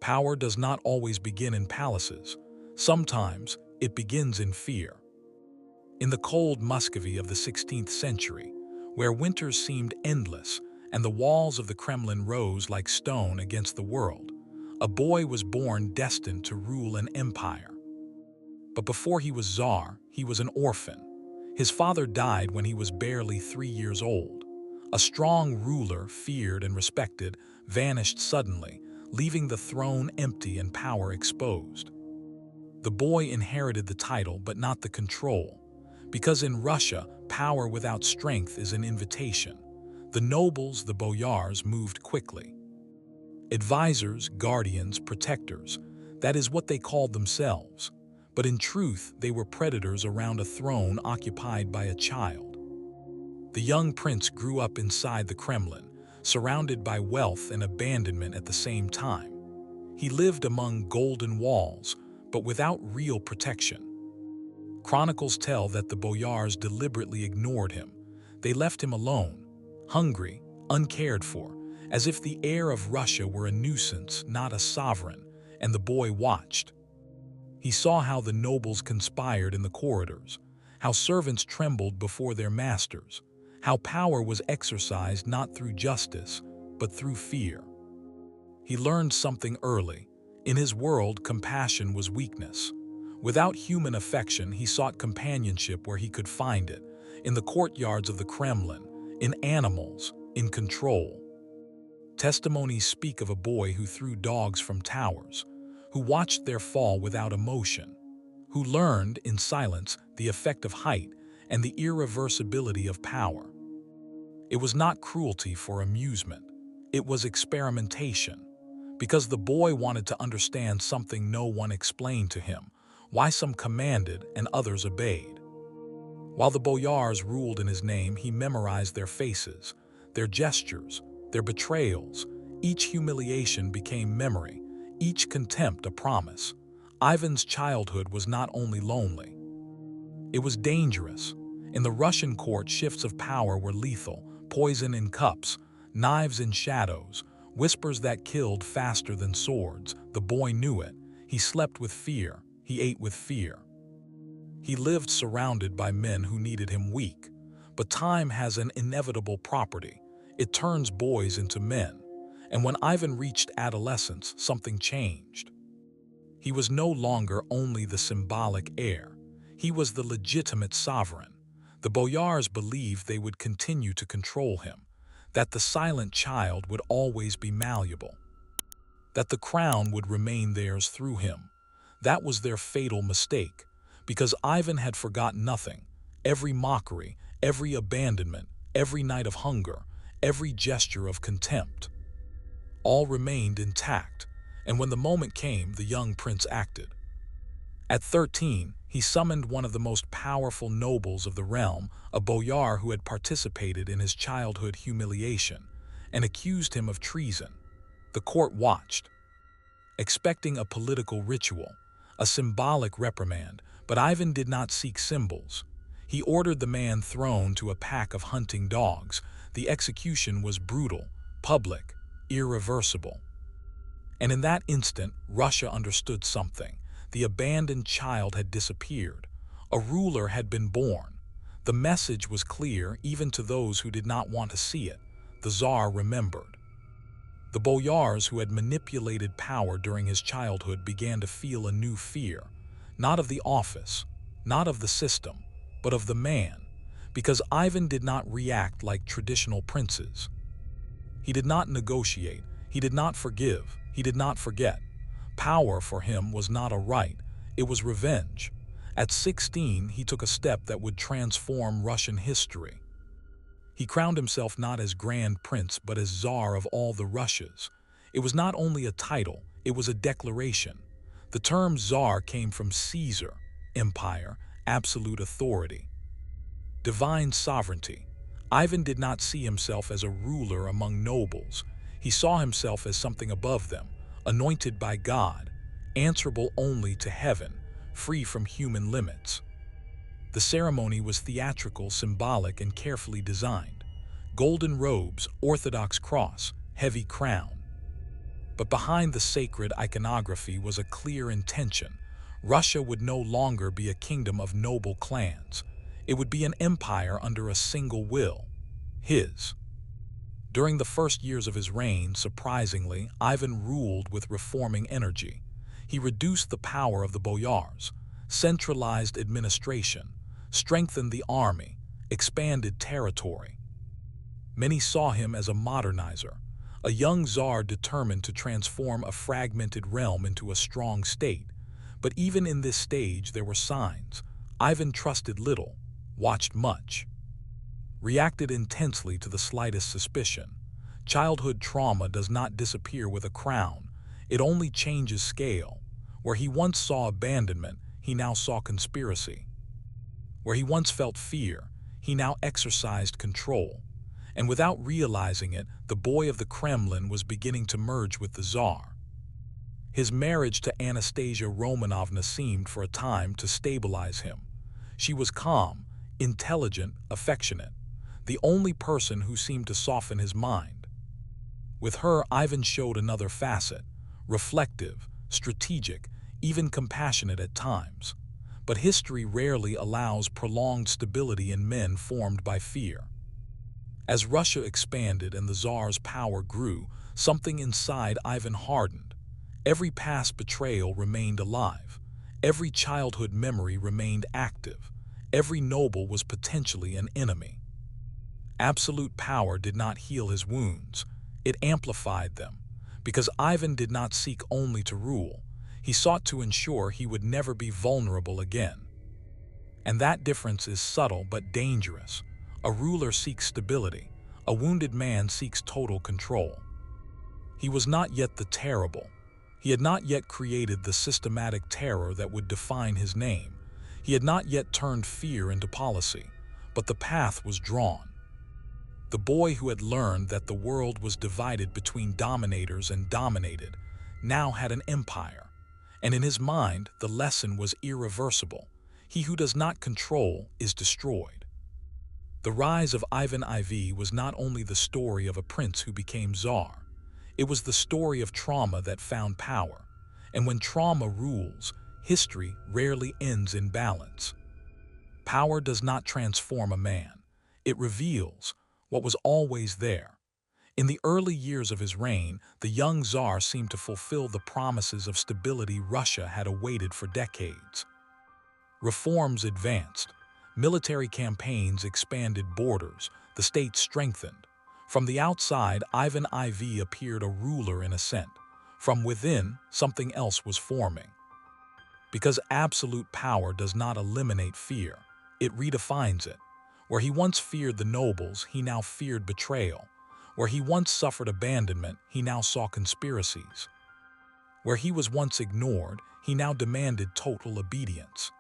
Power does not always begin in palaces. Sometimes it begins in fear. In the cold Muscovy of the 16th century, where winters seemed endless and the walls of the Kremlin rose like stone against the world, a boy was born destined to rule an empire. But before he was czar, he was an orphan. His father died when he was barely 3 years old. A strong ruler, feared and respected, vanished suddenly, leaving the throne empty and power exposed. The boy inherited the title but not the control, because in Russia, power without strength is an invitation. The nobles, the boyars, moved quickly. Advisors, guardians, protectors, that is what they called themselves. But in truth, they were predators around a throne occupied by a child. The young prince grew up inside the Kremlin, surrounded by wealth and abandonment at the same time. He lived among golden walls, but without real protection. Chronicles tell that the boyars deliberately ignored him. They left him alone, hungry, uncared for, as if the heir of Russia were a nuisance, not a sovereign, and the boy watched. He saw how the nobles conspired in the corridors, how servants trembled before their masters, how power was exercised not through justice, but through fear. He learned something early. In his world, compassion was weakness. Without human affection, he sought companionship where he could find it, in the courtyards of the Kremlin, in animals, in control. Testimonies speak of a boy who threw dogs from towers, who watched their fall without emotion, who learned, in silence, the effect of height and the irreversibility of power. It was not cruelty for amusement. It was experimentation, because the boy wanted to understand something no one explained to him, why some commanded and others obeyed. While the boyars ruled in his name, he memorized their faces, their gestures, their betrayals. Each humiliation became memory, each contempt a promise. Ivan's childhood was not only lonely. It was dangerous. In the Russian court, shifts of power were lethal, poison in cups, knives in shadows, whispers that killed faster than swords. The boy knew it. He slept with fear. He ate with fear. He lived surrounded by men who needed him weak. But time has an inevitable property. It turns boys into men. And when Ivan reached adolescence, something changed. He was no longer only the symbolic heir. He was the legitimate sovereign. The boyars believed they would continue to control him, that the silent child would always be malleable, that the crown would remain theirs through him. That was their fatal mistake, because Ivan had forgotten nothing. Every mockery, every abandonment, every night of hunger, every gesture of contempt. All remained intact, and when the moment came, the young prince acted. At 13, he summoned one of the most powerful nobles of the realm, a boyar who had participated in his childhood humiliation, and accused him of treason. The court watched, expecting a political ritual, a symbolic reprimand, but Ivan did not seek symbols. He ordered the man thrown to a pack of hunting dogs. The execution was brutal, public, irreversible. And in that instant, Russia understood something. The abandoned child had disappeared. A ruler had been born. The message was clear even to those who did not want to see it. The Tsar remembered. The boyars who had manipulated power during his childhood began to feel a new fear, not of the office, not of the system, but of the man, because Ivan did not react like traditional princes. He did not negotiate, he did not forgive, he did not forget. Power for him was not a right, it was revenge. At 16, he took a step that would transform Russian history. He crowned himself not as Grand Prince, but as Tsar of all the Russias. It was not only a title, it was a declaration. The term Tsar came from Caesar, empire, absolute authority, divine sovereignty. Ivan did not see himself as a ruler among nobles. He saw himself as something above them, anointed by God, answerable only to heaven, free from human limits. The ceremony was theatrical, symbolic, and carefully designed. Golden robes, orthodox cross, heavy crown. But behind the sacred iconography was a clear intention. Russia would no longer be a kingdom of noble clans. It would be an empire under a single will, his. During the first years of his reign, surprisingly, Ivan ruled with reforming energy. He reduced the power of the boyars, centralized administration, strengthened the army, expanded territory. Many saw him as a modernizer, a young czar determined to transform a fragmented realm into a strong state. But even in this stage there were signs. Ivan trusted little, watched much, reacted intensely to the slightest suspicion. Childhood trauma does not disappear with a crown. It only changes scale. Where he once saw abandonment, he now saw conspiracy. Where he once felt fear, he now exercised control. And without realizing it, the boy of the Kremlin was beginning to merge with the czar. His marriage to Anastasia Romanovna seemed for a time to stabilize him. She was calm, intelligent, affectionate, the only person who seemed to soften his mind. With her, Ivan showed another facet, reflective, strategic, even compassionate at times. But history rarely allows prolonged stability in men formed by fear. As Russia expanded and the Tsar's power grew, something inside Ivan hardened. Every past betrayal remained alive. Every childhood memory remained active. Every noble was potentially an enemy. Absolute power did not heal his wounds. It amplified them. Because Ivan did not seek only to rule. He sought to ensure he would never be vulnerable again. And that difference is subtle but dangerous. A ruler seeks stability. A wounded man seeks total control. He was not yet the terrible. He had not yet created the systematic terror that would define his name. He had not yet turned fear into policy. But the path was drawn. The boy who had learned that the world was divided between dominators and dominated now had an empire. And in his mind, the lesson was irreversible. He who does not control is destroyed. The rise of Ivan IV was not only the story of a prince who became czar. It was the story of trauma that found power. And when trauma rules, history rarely ends in balance. Power does not transform a man. It reveals what was always there. In the early years of his reign, the young czar seemed to fulfill the promises of stability Russia had awaited for decades. Reforms advanced. Military campaigns expanded borders. The state strengthened. From the outside, Ivan IV appeared a ruler in ascent. From within, something else was forming. Because absolute power does not eliminate fear, it redefines it. Where he once feared the nobles, he now feared betrayal. Where he once suffered abandonment, he now saw conspiracies. Where he was once ignored, he now demanded total obedience.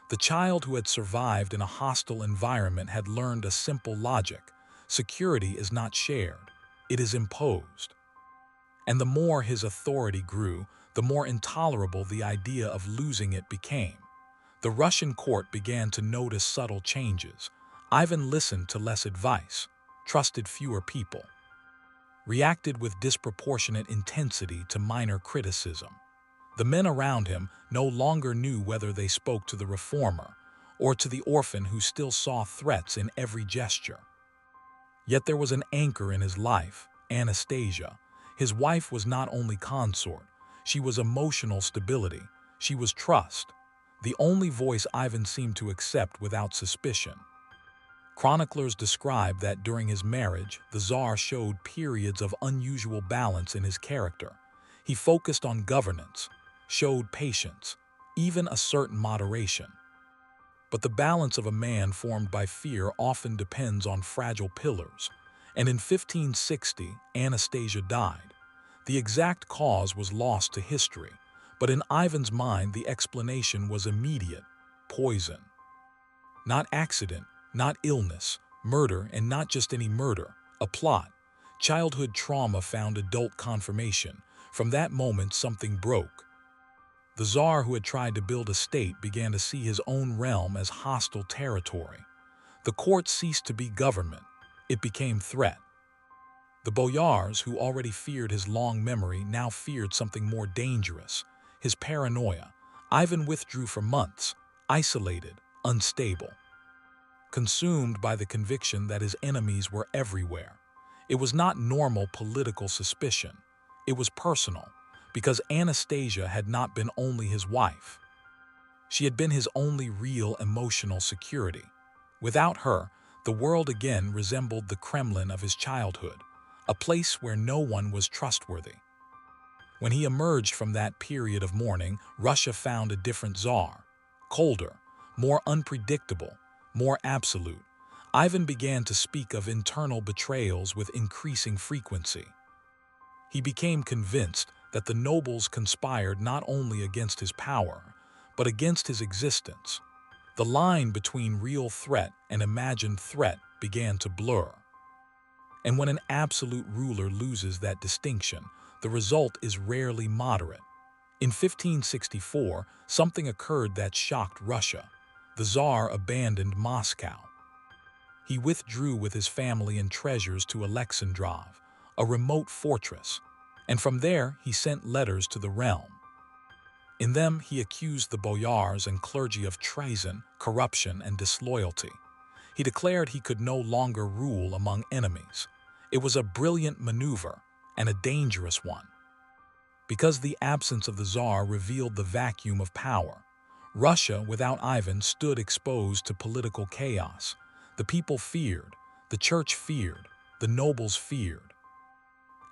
The child who had survived in a hostile environment had learned a simple logic. Security is not shared, it is imposed. And the more his authority grew, the more intolerable the idea of losing it became. The Russian court began to notice subtle changes. Ivan listened to less advice, trusted fewer people, reacted with disproportionate intensity to minor criticism. The men around him no longer knew whether they spoke to the reformer or to the orphan who still saw threats in every gesture. Yet there was an anchor in his life, Anastasia. His wife was not only consort, she was emotional stability, she was trust, the only voice Ivan seemed to accept without suspicion. Chroniclers describe that during his marriage, the Tsar showed periods of unusual balance in his character. He focused on governance, showed patience, even a certain moderation. But the balance of a man formed by fear often depends on fragile pillars, and in 1560, Anastasia died. The exact cause was lost to history, but in Ivan's mind the explanation was immediate: poison. Not accident, not illness, murder, and not just any murder, a plot. Childhood trauma found adult confirmation. From that moment, something broke. The Tsar, who had tried to build a state, began to see his own realm as hostile territory. The court ceased to be government. It became threat. The boyars, who already feared his long memory, now feared something more dangerous: his paranoia. Ivan withdrew for months, isolated, unstable, consumed by the conviction that his enemies were everywhere. It was not normal political suspicion. It was personal, because Anastasia had not been only his wife. She had been his only real emotional security. Without her, the world again resembled the Kremlin of his childhood, a place where no one was trustworthy. When he emerged from that period of mourning, Russia found a different czar: colder, more unpredictable, more absolute. Ivan began to speak of internal betrayals with increasing frequency. He became convinced that the nobles conspired not only against his power, but against his existence. The line between real threat and imagined threat began to blur. And when an absolute ruler loses that distinction, the result is rarely moderate. In 1564, something occurred that shocked Russia. The Tsar abandoned Moscow. He withdrew with his family and treasures to Alexandrov, a remote fortress, and from there he sent letters to the realm. In them, he accused the boyars and clergy of treason, corruption, and disloyalty. He declared he could no longer rule among enemies. It was a brilliant maneuver, and a dangerous one. Because the absence of the Tsar revealed the vacuum of power, Russia without Ivan stood exposed to political chaos. The people feared, the church feared, the nobles feared.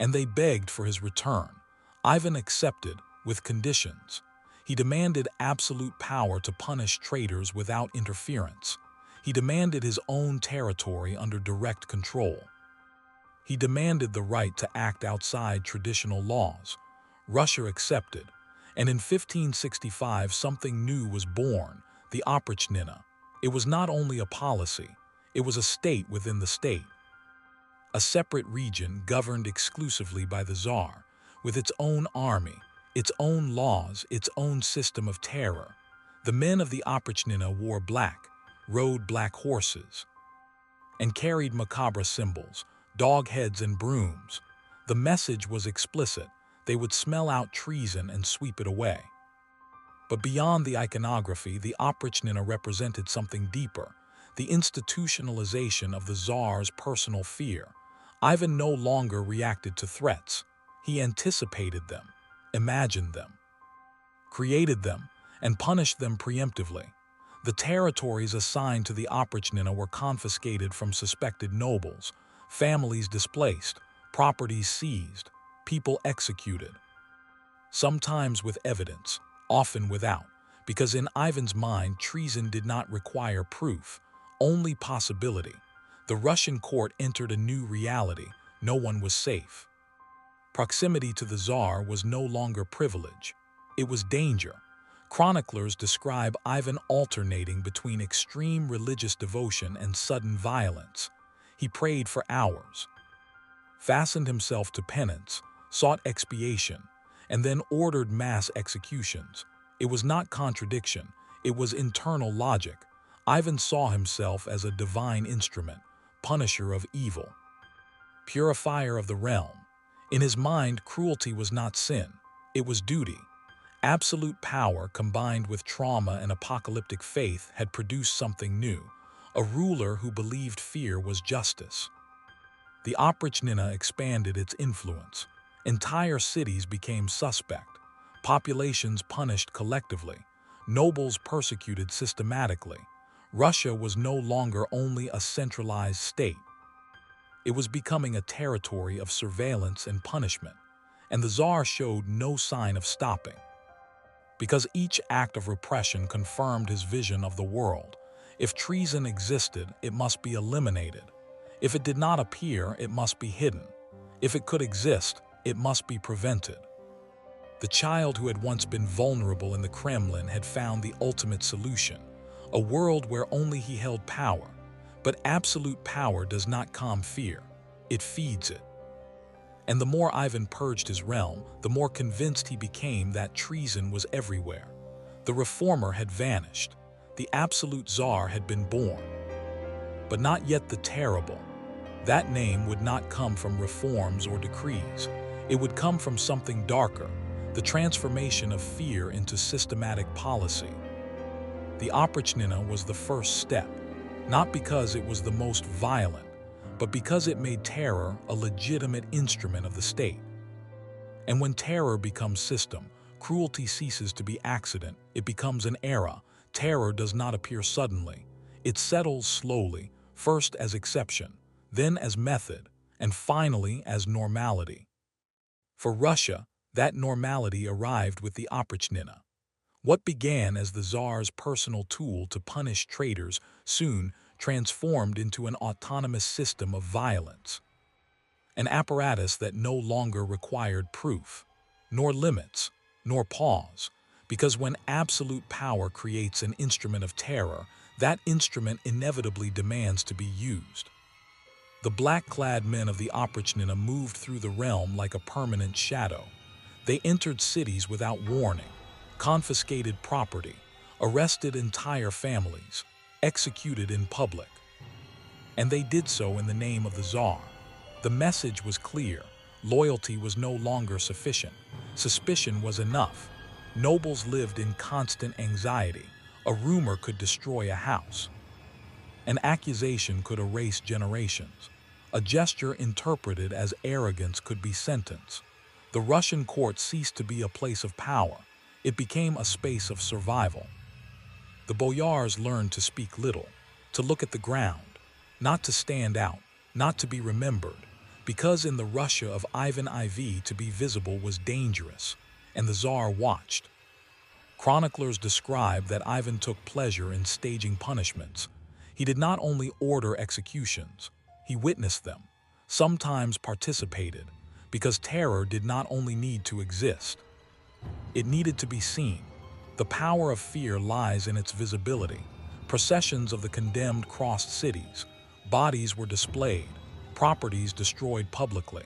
And they begged for his return. Ivan accepted, with conditions. He demanded absolute power to punish traitors without interference. He demanded his own territory under direct control. He demanded the right to act outside traditional laws. Russia accepted, and in 1565 something new was born: the Oprichnina. It was not only a policy, it was a state within the state. A separate region governed exclusively by the Tsar, with its own army, its own laws, its own system of terror. The men of the Oprichnina wore black, rode black horses, and carried macabre symbols: dog heads and brooms. The message was explicit: they would smell out treason and sweep it away. But beyond the iconography, the Oprichnina represented something deeper: the institutionalization of the Tsar's personal fear. Ivan no longer reacted to threats. He anticipated them, imagined them, created them, and punished them preemptively. The territories assigned to the Oprichnina were confiscated from suspected nobles, families displaced, properties seized, people executed. Sometimes with evidence, often without, because in Ivan's mind treason did not require proof, only possibility. The Russian court entered a new reality: no one was safe. Proximity to the Tsar was no longer privilege, it was danger. Chroniclers describe Ivan alternating between extreme religious devotion and sudden violence. He prayed for hours, fastened himself to penance, sought expiation, and then ordered mass executions. It was not contradiction, it was internal logic. Ivan saw himself as a divine instrument, punisher of evil, purifier of the realm. In his mind, cruelty was not sin, it was duty. Absolute power combined with trauma and apocalyptic faith had produced something new: a ruler who believed fear was justice. The Oprichnina expanded its influence. Entire cities became suspect, populations punished collectively, nobles persecuted systematically. Russia was no longer only a centralized state. It was becoming a territory of surveillance and punishment, and the Tsar showed no sign of stopping. Because each act of repression confirmed his vision of the world. If treason existed, it must be eliminated. If it did not appear, it must be hidden. If it could exist, it must be prevented. The child who had once been vulnerable in the Kremlin had found the ultimate solution: a world where only he held power. But absolute power does not calm fear, it feeds it. And the more Ivan purged his realm, the more convinced he became that treason was everywhere. The reformer had vanished. The absolute Tsar had been born. But not yet the terrible. That name would not come from reforms or decrees. It would come from something darker, the transformation of fear into systematic policy. The Oprichnina was the first step, not because it was the most violent, but because it made terror a legitimate instrument of the state. And when terror becomes system, cruelty ceases to be accident, it becomes an era. Terror does not appear suddenly. It settles slowly, first as exception, then as method, and finally as normality. For Russia, that normality arrived with the Oprichnina. What began as the Tsar's personal tool to punish traitors soon transformed into an autonomous system of violence. An apparatus that no longer required proof, nor limits, nor pause, because when absolute power creates an instrument of terror, that instrument inevitably demands to be used. The black-clad men of the Oprichnina moved through the realm like a permanent shadow. They entered cities without warning, confiscated property, arrested entire families, executed in public. And they did so in the name of the Tsar. The message was clear. Loyalty was no longer sufficient. Suspicion was enough. Nobles lived in constant anxiety. A rumor could destroy a house. An accusation could erase generations. A gesture interpreted as arrogance could be sentence. The Russian court ceased to be a place of power. It became a space of survival. The boyars learned to speak little, to look at the ground, not to stand out, not to be remembered, because in the Russia of Ivan IV to be visible was dangerous, and the Tsar watched. Chroniclers describe that Ivan took pleasure in staging punishments. He did not only order executions, he witnessed them, sometimes participated, because terror did not only need to exist. It needed to be seen. The power of fear lies in its visibility. Processions of the condemned crossed cities. Bodies were displayed, properties destroyed publicly.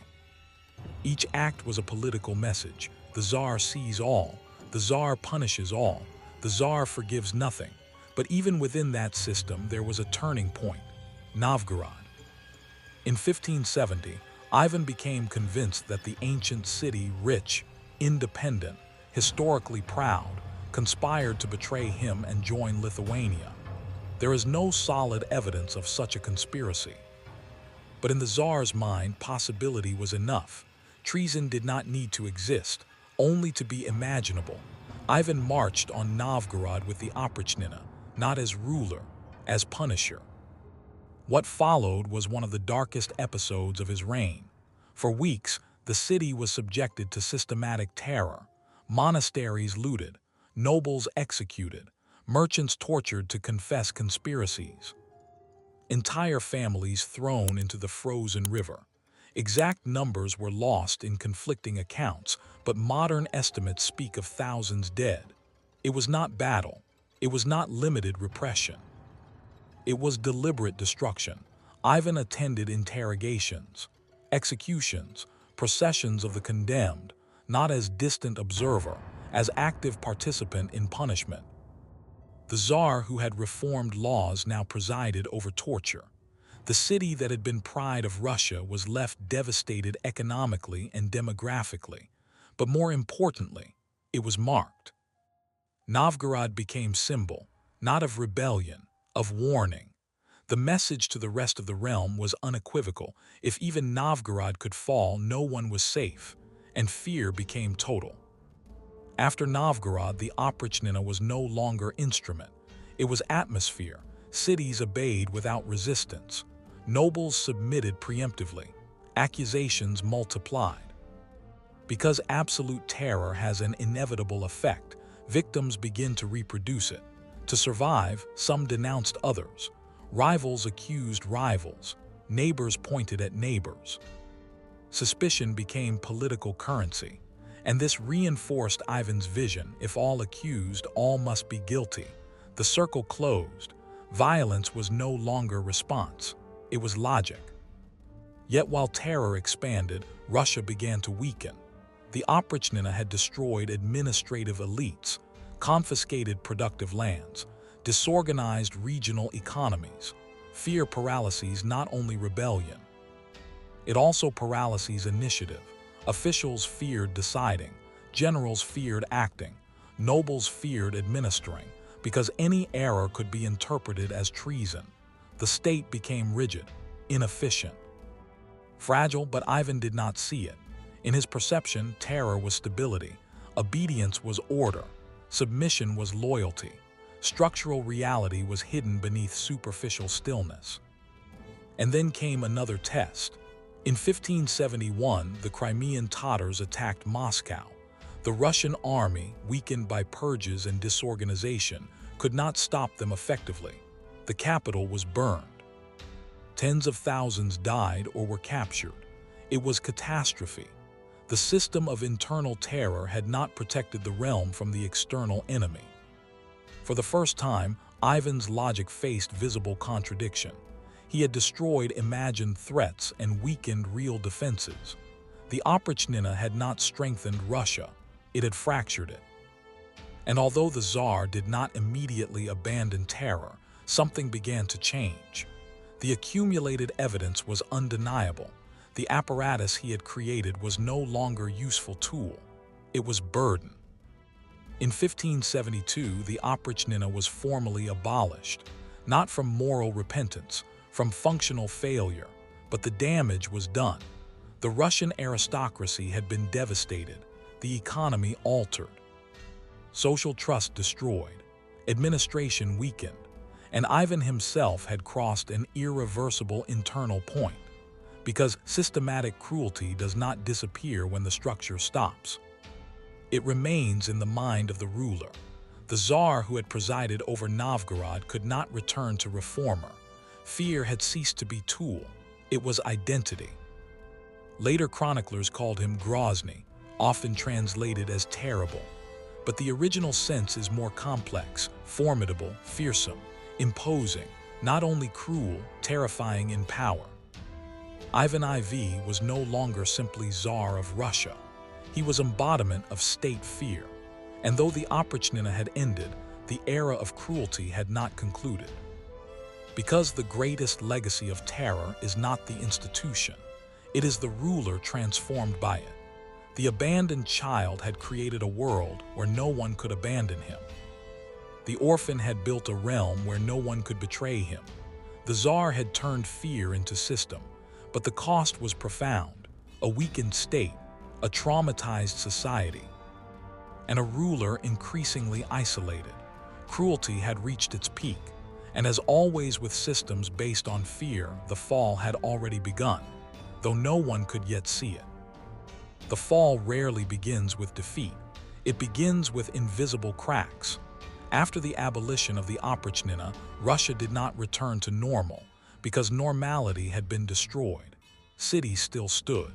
Each act was a political message. The Tsar sees all. The Tsar punishes all. The Tsar forgives nothing. But even within that system, there was a turning point: Novgorod. In 1570, Ivan became convinced that the ancient city, rich, independent, historically proud, conspired to betray him and join Lithuania. There is no solid evidence of such a conspiracy. But in the Tsar's mind, possibility was enough. Treason did not need to exist, only to be imaginable. Ivan marched on Novgorod with the Oprichnina, not as ruler, as punisher. What followed was one of the darkest episodes of his reign. For weeks, the city was subjected to systematic terror. Monasteries looted, nobles executed, merchants tortured to confess conspiracies. Entire families thrown into the frozen river. Exact numbers were lost in conflicting accounts, but modern estimates speak of thousands dead. It was not battle. It was not limited repression. It was deliberate destruction. Ivan attended interrogations, executions, processions of the condemned, not as distant observer, as active participant in punishment. The Tsar, who had reformed laws, now presided over torture. The city that had been pride of Russia was left devastated economically and demographically, but more importantly, it was marked. Novgorod became symbol, not of rebellion, of warning. The message to the rest of the realm was unequivocal. If even Novgorod could fall, no one was safe, and fear became total. After Novgorod, the Oprichnina was no longer instrument. It was atmosphere. Cities obeyed without resistance. Nobles submitted preemptively. Accusations multiplied. Because absolute terror has an inevitable effect, victims begin to reproduce it. To survive, some denounced others. Rivals accused rivals. Neighbors pointed at neighbors. Suspicion became political currency. And this reinforced Ivan's vision: if all accused, all must be guilty. The circle closed. Violence was no longer response. It was logic. Yet while terror expanded, Russia began to weaken. The Oprichnina had destroyed administrative elites, confiscated productive lands, disorganized regional economies. Fear paralyses not only rebellion, It also paralyses initiative. Officials feared deciding, generals feared acting, nobles feared administering, because any error could be interpreted as treason. The state became rigid, inefficient, fragile, but Ivan did not see it. In his perception, terror was stability, obedience was order, submission was loyalty. Structural reality was hidden beneath superficial stillness. And then came another test. In 1571, the Crimean Tatars attacked Moscow. The Russian army, weakened by purges and disorganization, could not stop them effectively. The capital was burned. Tens of thousands died or were captured. It was catastrophe. The system of internal terror had not protected the realm from the external enemy. For the first time, Ivan's logic faced visible contradiction. He had destroyed imagined threats and weakened real defenses. The Oprichnina had not strengthened Russia, it had fractured it. And although the Tsar did not immediately abandon terror, something began to change. The accumulated evidence was undeniable. The apparatus he had created was no longer a useful tool. It was burden. In 1572, the Oprichnina was formally abolished, not from moral repentance, from functional failure, but the damage was done. The Russian aristocracy had been devastated, the economy altered, social trust destroyed, administration weakened, and Ivan himself had crossed an irreversible internal point, because systematic cruelty does not disappear when the structure stops. It remains in the mind of the ruler. The Tsar who had presided over Novgorod could not return to reformer. Fear had ceased to be tool, it was identity. Later chroniclers called him Grozny, often translated as terrible. But the original sense is more complex, formidable, fearsome, imposing, not only cruel, terrifying in power. Ivan IV was no longer simply Tsar of Russia. He was embodiment of state fear. And though the Oprichnina had ended, the era of cruelty had not concluded. Because the greatest legacy of terror is not the institution, it is the ruler transformed by it. The abandoned child had created a world where no one could abandon him. The orphan had built a realm where no one could betray him. The Tsar had turned fear into system, but the cost was profound: a weakened state, a traumatized society, and a ruler increasingly isolated. Cruelty had reached its peak, and as always with systems based on fear, the fall had already begun, though no one could yet see it. The fall rarely begins with defeat. It begins with invisible cracks. After the abolition of the Oprichnina, Russia did not return to normal because normality had been destroyed. Cities still stood.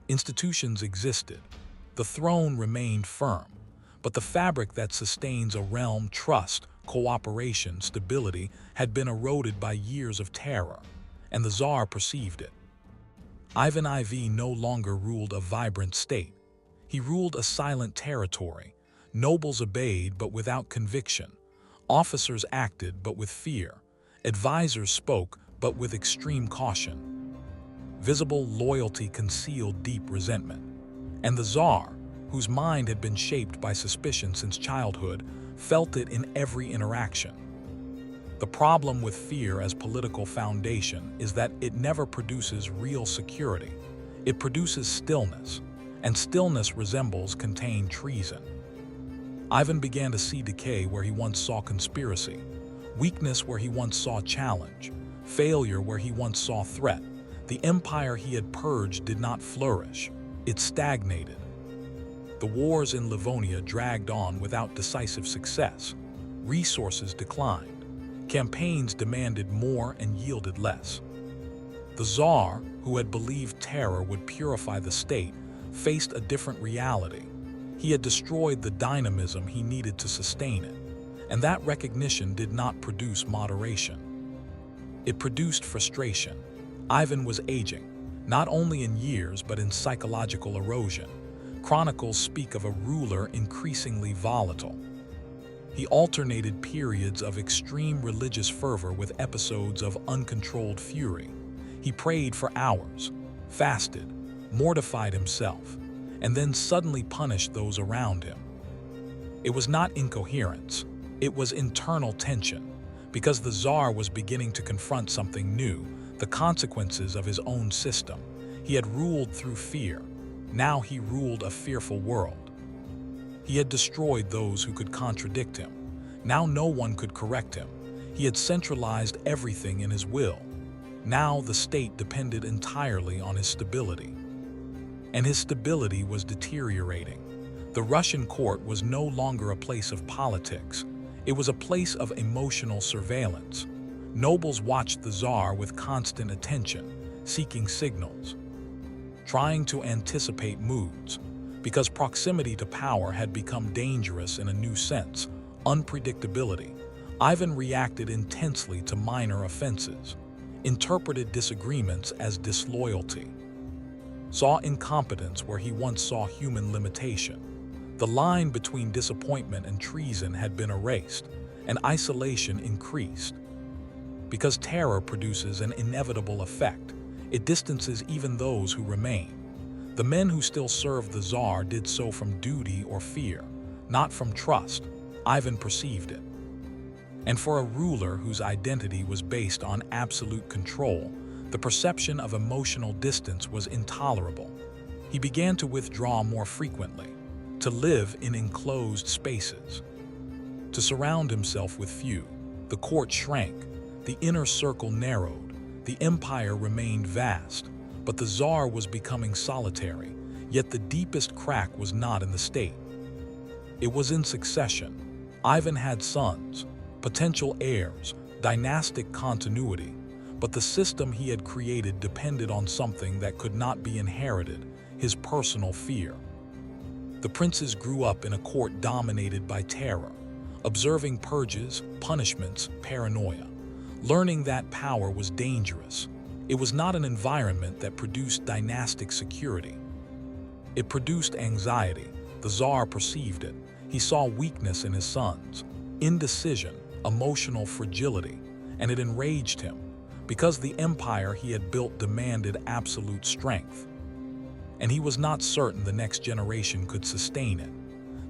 Institutions existed. The throne remained firm. But the fabric that sustains a realm, trust, cooperation, stability, had been eroded by years of terror, and the Tsar perceived it. Ivan IV no longer ruled a vibrant state. He ruled a silent territory. Nobles obeyed but without conviction. Officers acted but with fear. Advisors spoke but with extreme caution. Visible loyalty concealed deep resentment. And the Tsar, whose mind had been shaped by suspicion since childhood, felt it in every interaction. The problem with fear as political foundation is that it never produces real security. It produces stillness, and stillness resembles contained treason. Ivan began to see decay where he once saw conspiracy, weakness where he once saw challenge, failure where he once saw threat. The empire he had purged did not flourish, it stagnated. The wars in Livonia dragged on without decisive success. Resources declined. Campaigns demanded more and yielded less. The Tsar, who had believed terror would purify the state, faced a different reality. He had destroyed the dynamism he needed to sustain it, and that recognition did not produce moderation. It produced frustration. Ivan was aging, not only in years but in psychological erosion. Chronicles speak of a ruler increasingly volatile. He alternated periods of extreme religious fervor with episodes of uncontrolled fury. He prayed for hours, fasted, mortified himself, and then suddenly punished those around him. It was not incoherence, it was internal tension, because the Tsar was beginning to confront something new, the consequences of his own system. He had ruled through fear. Now he ruled a fearful world. He had destroyed those who could contradict him. Now no one could correct him. He had centralized everything in his will. Now the state depended entirely on his stability. And his stability was deteriorating. The Russian court was no longer a place of politics. It was a place of emotional surveillance. Nobles watched the Tsar with constant attention, seeking signals, trying to anticipate moods, because proximity to power had become dangerous in a new sense, unpredictability. Ivan reacted intensely to minor offenses, interpreted disagreements as disloyalty, saw incompetence where he once saw human limitation. The line between disappointment and treason had been erased, and isolation increased. Because terror produces an inevitable effect, it distances even those who remain. The men who still served the Tsar did so from duty or fear, not from trust. Ivan perceived it. And for a ruler whose identity was based on absolute control, the perception of emotional distance was intolerable. He began to withdraw more frequently, to live in enclosed spaces, to surround himself with few. The court shrank, the inner circle narrowed, the empire remained vast, but the Tsar was becoming solitary, yet the deepest crack was not in the state. It was in succession. Ivan had sons, potential heirs, dynastic continuity, but the system he had created depended on something that could not be inherited, his personal fear. The princes grew up in a court dominated by terror, observing purges, punishments, paranoia, learning that power was dangerous. It was not an environment that produced dynastic security. It produced anxiety. The Tsar perceived it. He saw weakness in his sons, indecision, emotional fragility, and it enraged him, because the empire he had built demanded absolute strength. And he was not certain the next generation could sustain it.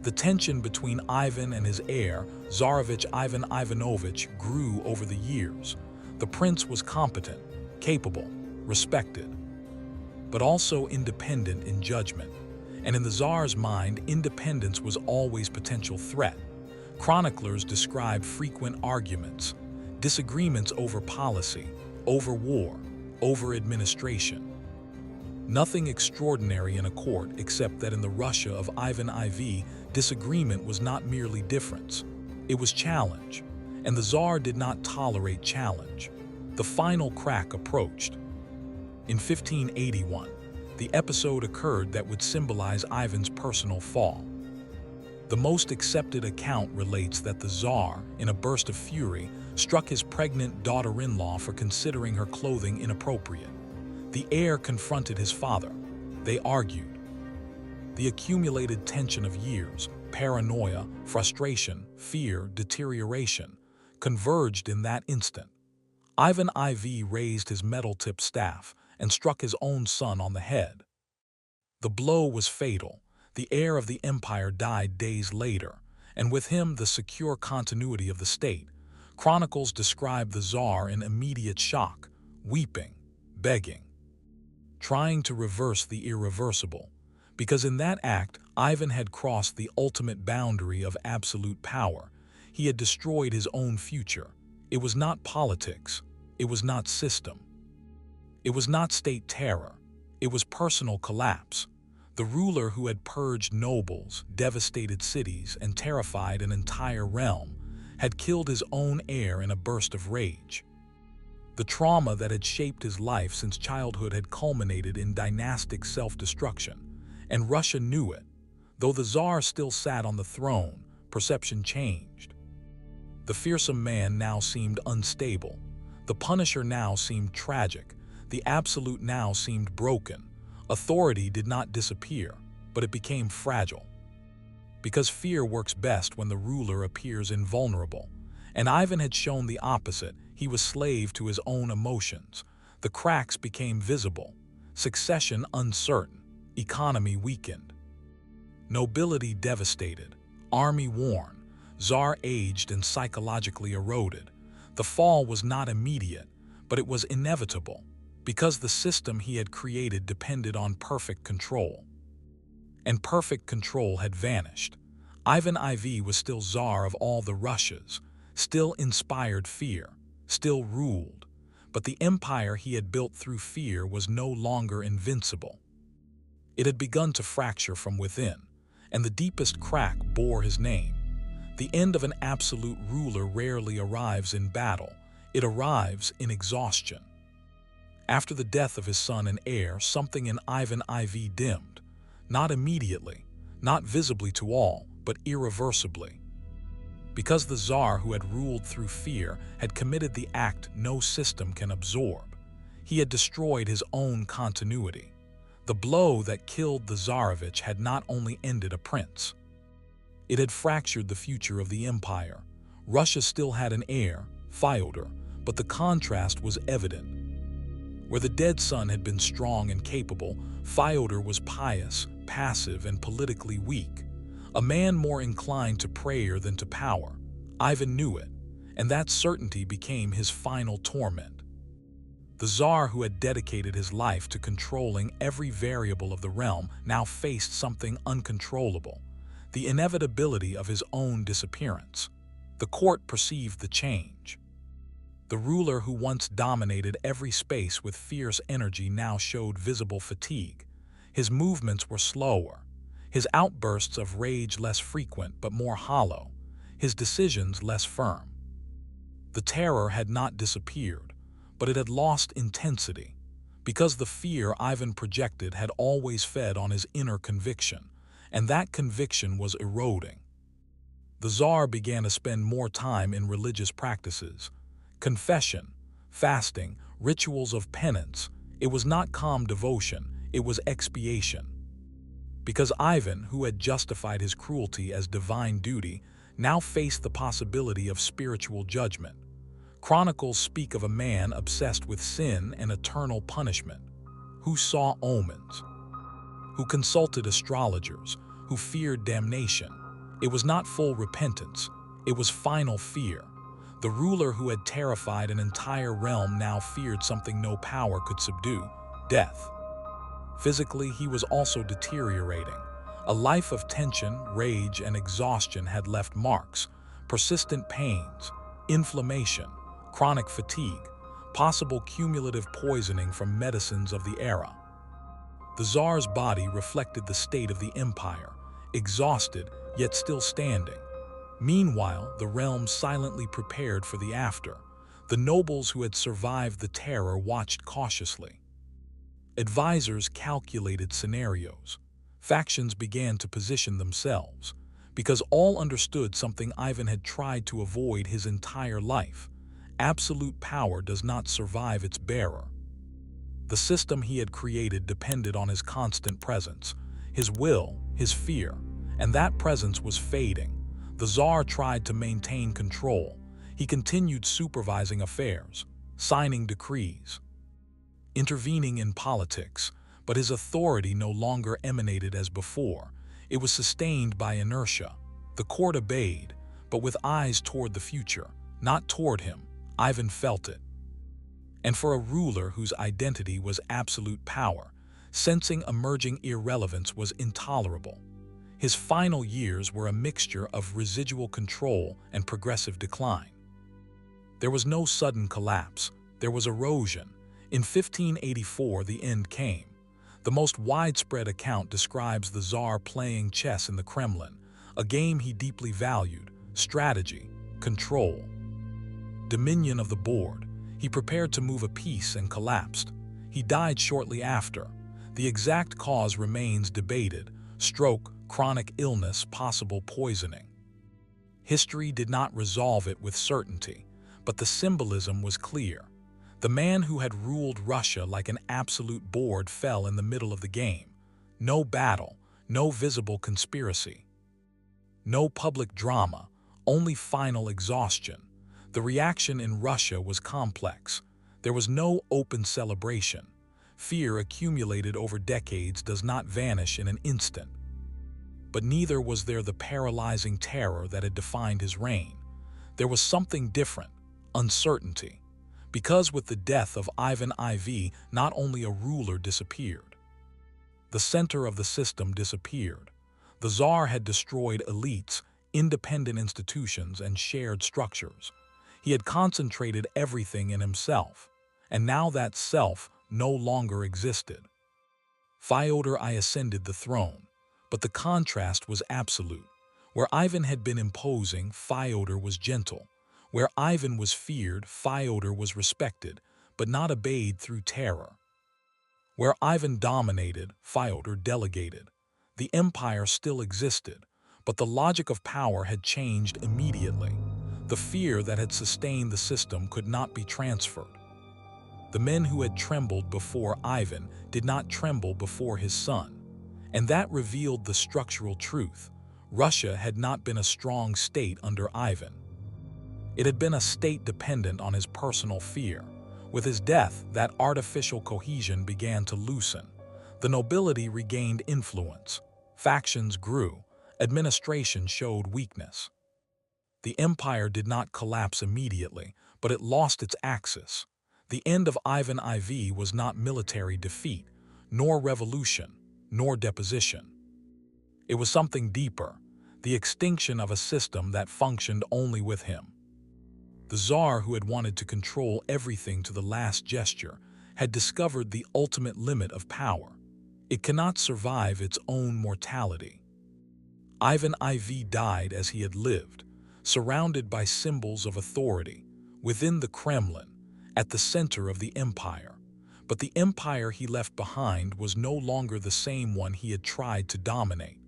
The tension between Ivan and his heir, Tsarevich Ivan Ivanovich, grew over the years. The prince was competent, capable, respected, but also independent in judgment. And in the Tsar's mind, independence was always potential threat. Chroniclers describe frequent arguments, disagreements over policy, over war, over administration. Nothing extraordinary in a court except that in the Russia of Ivan IV, disagreement was not merely difference. It was challenge, and the Tsar did not tolerate challenge. The final crack approached. In 1581, the episode occurred that would symbolize Ivan's personal fall. The most accepted account relates that the Tsar, in a burst of fury, struck his pregnant daughter-in-law for considering her clothing inappropriate. The heir confronted his father. They argued. The accumulated tension of years, paranoia, frustration, fear, deterioration, converged in that instant. Ivan IV raised his metal-tipped staff and struck his own son on the head. The blow was fatal. The heir of the empire died days later, and with him the secure continuity of the state. Chronicles describe the Tsar in immediate shock, weeping, begging, trying to reverse the irreversible, because in that act Ivan had crossed the ultimate boundary of absolute power. He had destroyed his own future. It was not politics. It was not system. It was not state terror. It was personal collapse. The ruler who had purged nobles, devastated cities, and terrified an entire realm had killed his own heir in a burst of rage. The trauma that had shaped his life since childhood had culminated in dynastic self-destruction, and Russia knew it. Though the Tsar still sat on the throne, perception changed. The fearsome man now seemed unstable. The punisher now seemed tragic. The absolute now seemed broken. Authority did not disappear, but it became fragile. Because fear works best when the ruler appears invulnerable. And Ivan had shown the opposite. He was slave to his own emotions. The cracks became visible. succession uncertain, economy weakened. Nobility devastated, army worn, Tsar aged and psychologically eroded. The fall was not immediate, but it was inevitable, because the system he had created depended on perfect control. And perfect control had vanished. Ivan IV was still Tsar of all the Russias, still inspired fear, still ruled, but the empire he had built through fear was no longer invincible. It had begun to fracture from within, and the deepest crack bore his name. The end of an absolute ruler rarely arrives in battle, it arrives in exhaustion. After the death of his son and heir, something in Ivan IV dimmed, not immediately, not visibly to all, but irreversibly. Because the Tsar who had ruled through fear had committed the act no system can absorb, he had destroyed his own continuity. The blow that killed the Tsarevich had not only ended a prince. It had fractured the future of the empire. Russia still had an heir, Fyodor, but the contrast was evident. Where the dead son had been strong and capable, Fyodor was pious, passive, and politically weak. A man more inclined to prayer than to power. Ivan knew it, and that certainty became his final torment. The Tsar who had dedicated his life to controlling every variable of the realm now faced something uncontrollable, the inevitability of his own disappearance. The court perceived the change. The ruler who once dominated every space with fierce energy now showed visible fatigue. His movements were slower, his outbursts of rage less frequent but more hollow, his decisions less firm. The terror had not disappeared, but it had lost intensity, because the fear Ivan projected had always fed on his inner conviction, and that conviction was eroding. The Tsar began to spend more time in religious practices, confession, fasting, rituals of penance. It was not calm devotion, it was expiation. Because Ivan, who had justified his cruelty as divine duty, now faced the possibility of spiritual judgment. Chronicles speak of a man obsessed with sin and eternal punishment, who saw omens, who consulted astrologers, who feared damnation. It was not full repentance, it was final fear. The ruler who had terrified an entire realm now feared something no power could subdue: death. Physically, he was also deteriorating. A life of tension, rage, and exhaustion had left marks: persistent pains, inflammation, chronic fatigue, possible cumulative poisoning from medicines of the era. The Tsar's body reflected the state of the empire, exhausted yet still standing. Meanwhile, the realm silently prepared for the after. The nobles who had survived the terror watched cautiously. Advisors calculated scenarios. Factions began to position themselves, because all understood something Ivan had tried to avoid his entire life: absolute power does not survive its bearer. The system he had created depended on his constant presence, his will, his fear, and that presence was fading. The Tsar tried to maintain control. He continued supervising affairs, signing decrees, intervening in politics, but his authority no longer emanated as before. It was sustained by inertia. The court obeyed, but with eyes toward the future, not toward him. Ivan felt it. And for a ruler whose identity was absolute power, sensing emerging irrelevance was intolerable. His final years were a mixture of residual control and progressive decline. There was no sudden collapse, there was erosion. In 1584, the end came. The most widespread account describes the Tsar playing chess in the Kremlin, a game he deeply valued: strategy, control, dominion of the board. He prepared to move a piece and collapsed. He died shortly after. The exact cause remains debated: stroke, chronic illness, possible poisoning. History did not resolve it with certainty, but the symbolism was clear. The man who had ruled Russia like an absolute board fell in the middle of the game. No battle, no visible conspiracy, no public drama, only final exhaustion. The reaction in Russia was complex. There was no open celebration. Fear accumulated over decades does not vanish in an instant. But neither was there the paralyzing terror that had defined his reign. There was something different: uncertainty. Because with the death of Ivan IV, not only a ruler disappeared, the center of the system disappeared. The Tsar had destroyed elites, independent institutions, and shared structures. He had concentrated everything in himself, and now that self no longer existed. Fyodor I ascended the throne, but the contrast was absolute. Where Ivan had been imposing, Fyodor was gentle. Where Ivan was feared, Fyodor was respected, but not obeyed through terror. Where Ivan dominated, Fyodor delegated. The empire still existed, but the logic of power had changed immediately. The fear that had sustained the system could not be transferred. The men who had trembled before Ivan did not tremble before his son, and that revealed the structural truth. Russia had not been a strong state under Ivan. It had been a state dependent on his personal fear. With his death, that artificial cohesion began to loosen. The nobility regained influence. Factions grew. Administration showed weakness. The empire did not collapse immediately, but it lost its axis. The end of Ivan IV was not military defeat, nor revolution, nor deposition. It was something deeper: the extinction of a system that functioned only with him. The Tsar, who had wanted to control everything to the last gesture, had discovered the ultimate limit of power. It cannot survive its own mortality. Ivan IV died as he had lived, surrounded by symbols of authority, within the Kremlin, at the center of the empire. But the empire he left behind was no longer the same one he had tried to dominate.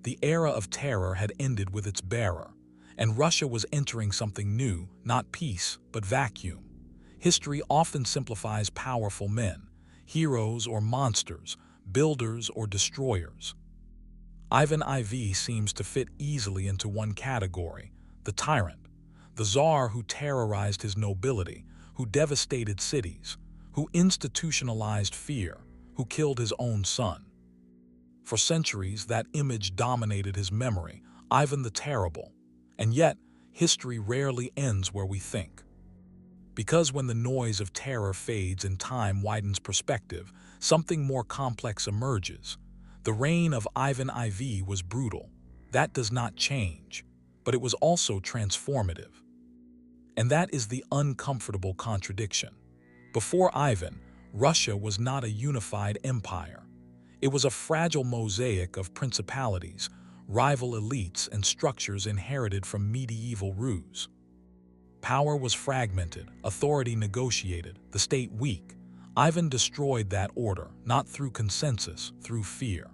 The era of terror had ended with its bearer, and Russia was entering something new: not peace, but vacuum. History often simplifies powerful men: heroes or monsters, builders or destroyers. Ivan IV seems to fit easily into one category: the tyrant, the Tsar who terrorized his nobility, who devastated cities, who institutionalized fear, who killed his own son. For centuries, that image dominated his memory: Ivan the Terrible. And yet, history rarely ends where we think. Because when the noise of terror fades and time widens perspective, something more complex emerges. The reign of Ivan IV was brutal. That does not change. But it was also transformative. And that is the uncomfortable contradiction. Before Ivan, Russia was not a unified empire. It was a fragile mosaic of principalities, rival elites, and structures inherited from medieval ruse. Power was fragmented, authority negotiated, the state weak. Ivan destroyed that order, not through consensus, through fear.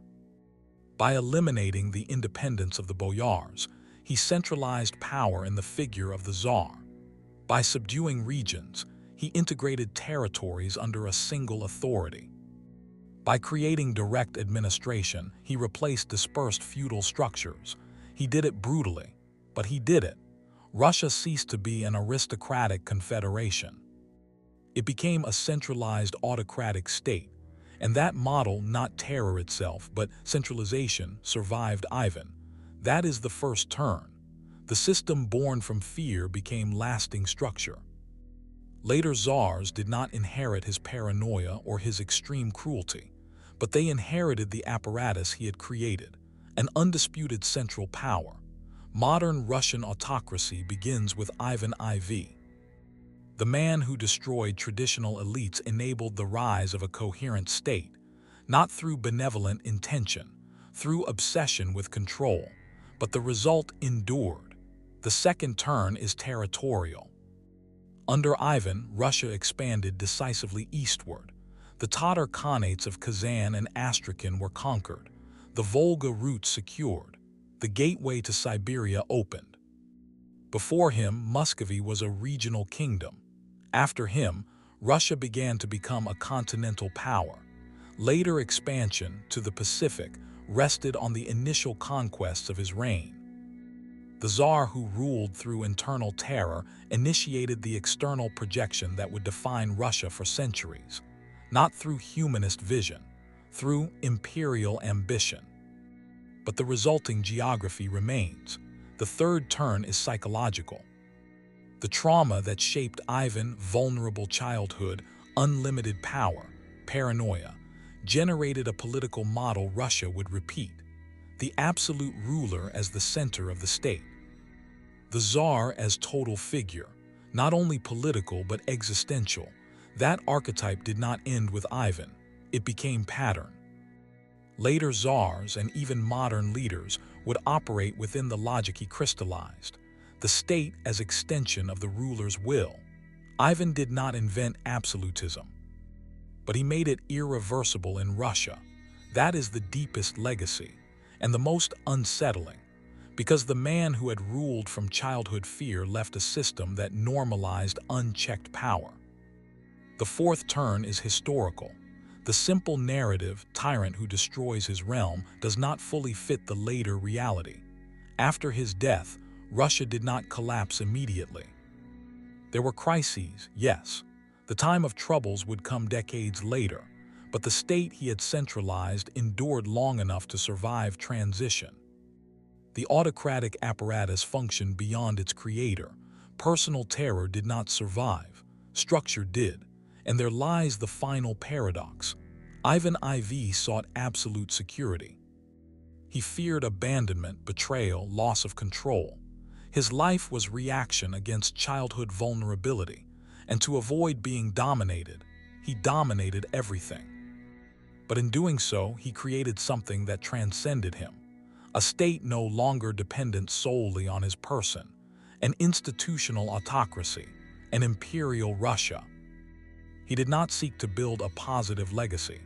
By eliminating the independence of the boyars, he centralized power in the figure of the Tsar. By subduing regions, he integrated territories under a single authority. By creating direct administration, he replaced dispersed feudal structures. He did it brutally, but he did it. Russia ceased to be an aristocratic confederation. It became a centralized autocratic state, and that model, not terror itself, but centralization, survived Ivan. That is the first turn. The system born from fear became lasting structure. Later Tsars did not inherit his paranoia or his extreme cruelty, but they inherited the apparatus he had created: an undisputed central power. Modern Russian autocracy begins with Ivan IV. The man who destroyed traditional elites enabled the rise of a coherent state, not through benevolent intention, through obsession with control, but the result endured. The second turn is territorial. Under Ivan, Russia expanded decisively eastward. The Tatar Khanates of Kazan and Astrakhan were conquered, the Volga route secured, the gateway to Siberia opened. Before him, Muscovy was a regional kingdom. After him, Russia began to become a continental power. Later expansion to the Pacific rested on the initial conquests of his reign. The Tsar, who ruled through internal terror, initiated the external projection that would define Russia for centuries. not through humanist vision, through imperial ambition. But the resulting geography remains. The third turn is psychological. The trauma that shaped Ivan's vulnerable childhood, unlimited power, paranoia, generated a political model Russia would repeat: the absolute ruler as the center of the state. The Tsar as total figure, not only political but existential. That archetype did not end with Ivan, it became pattern. Later Tsars and even modern leaders would operate within the logic he crystallized: the state as extension of the ruler's will. Ivan did not invent absolutism, but he made it irreversible in Russia. That is the deepest legacy, and the most unsettling, because the man who had ruled from childhood fear left a system that normalized unchecked power. The fourth turn is historical. The simple narrative, tyrant who destroys his realm, does not fully fit the later reality. After his death, Russia did not collapse immediately. There were crises, yes. The time of troubles would come decades later, but the state he had centralized endured long enough to survive transition. The autocratic apparatus functioned beyond its creator. Personal terror did not survive. Structure did. And there lies the final paradox. Ivan IV sought absolute security. He feared abandonment, betrayal, loss of control. His life was reaction against childhood vulnerability, and to avoid being dominated, he dominated everything. But in doing so, he created something that transcended him. A state no longer dependent solely on his person, an institutional autocracy, an imperial Russia. He did not seek to build a positive legacy.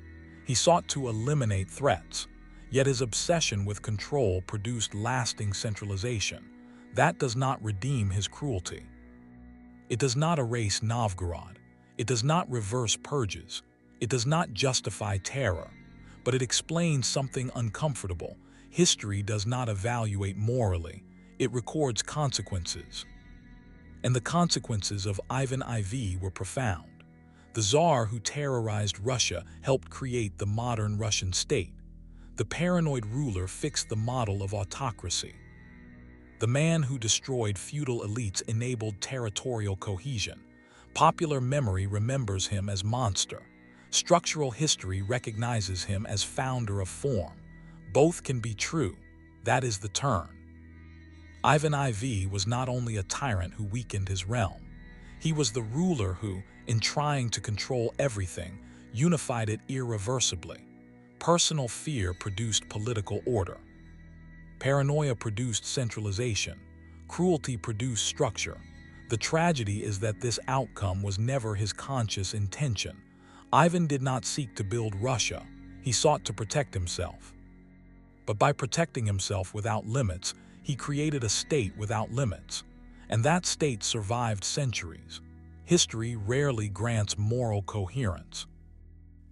He sought to eliminate threats, yet his obsession with control produced lasting centralization. That does not redeem his cruelty. It does not erase Novgorod. It does not reverse purges. It does not justify terror. But it explains something uncomfortable. History does not evaluate morally. It records consequences. And the consequences of Ivan IV were profound. The Tsar who terrorized Russia helped create the modern Russian state. The paranoid ruler fixed the model of autocracy. The man who destroyed feudal elites enabled territorial cohesion. Popular memory remembers him as monster. Structural history recognizes him as founder of form. Both can be true. That is the turn. Ivan IV was not only a tyrant who weakened his realm. He was the ruler who, in trying to control everything, unified it irreversibly. Personal fear produced political order. Paranoia produced centralization. Cruelty produced structure. The tragedy is that this outcome was never his conscious intention. Ivan did not seek to build Russia. He sought to protect himself. But by protecting himself without limits, he created a state without limits. And that state survived centuries. History rarely grants moral coherence.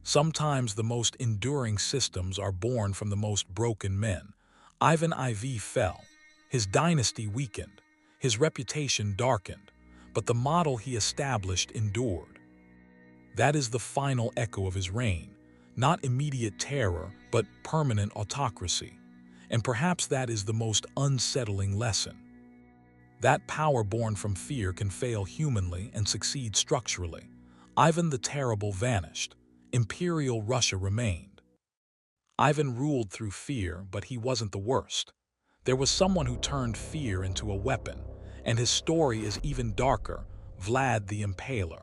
Sometimes the most enduring systems are born from the most broken men. Ivan IV fell. His dynasty weakened. His reputation darkened. But the model he established endured. That is the final echo of his reign. Not immediate terror, but permanent autocracy. And perhaps that is the most unsettling lesson. That power born from fear can fail humanly and succeed structurally. Ivan the Terrible vanished. Imperial Russia remained. Ivan ruled through fear, but he wasn't the worst. There was someone who turned fear into a weapon, and his story is even darker: Vlad the Impaler.